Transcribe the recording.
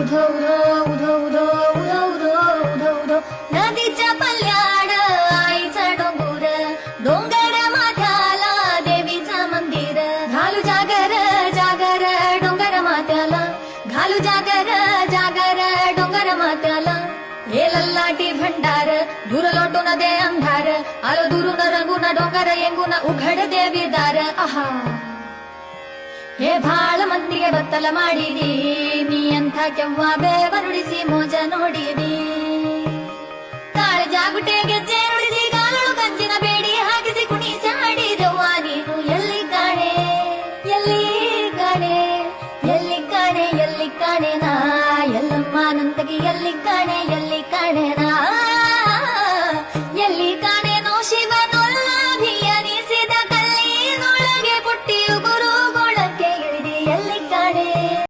उधो उधो उधो उधो उधो उधो उधो नदीच्या पल्याड आईचा डोंगर डोंगर माथ्याला देवीचा मंदिर घालू जागर जागर डोंगर माथ्याला घालू जागर जागर डोंगर माथ्याला हे लल्लाटी भंडार दूर लोटून दे अंधार आलो दुरून रंगून डोंगर येंगून उघड देवी दार आहा हे ಭಾಳ ಮಂದಿಗೆ ಬತ್ತಲ ಮಾಡಿದಿ ನೀ ಎಂಥ ಕೆವ್ವಾಬೆ ಬರುಡಿಸಿ ಮೋಜ ನೋಡಿದಿ ತಾಳ ಜಾಗುಟೆ ಗೆಜ್ಜೆ ನುಡಿಸಿ ಕಾಲಳು ಕಂಚಿನ ಬೇಡಿ ಹಾಕಿಸಿ ಕುಣಿಸಾಡಿದವ್ವ ನೀನು ಎಲ್ಲಿ ಕಾಣೆ ಎಲ್ಲಿ ಕಾಣೆ ಎಲ್ಲಿ ಕಾಣೆ ಎಲ್ಲಿ ಕಾಣೆ ನಾ ಎಲ್ಲಮ್ಮ ನಂತಗಿ ಎಲ್ಲಿ ಕಾಣೆ ನಾ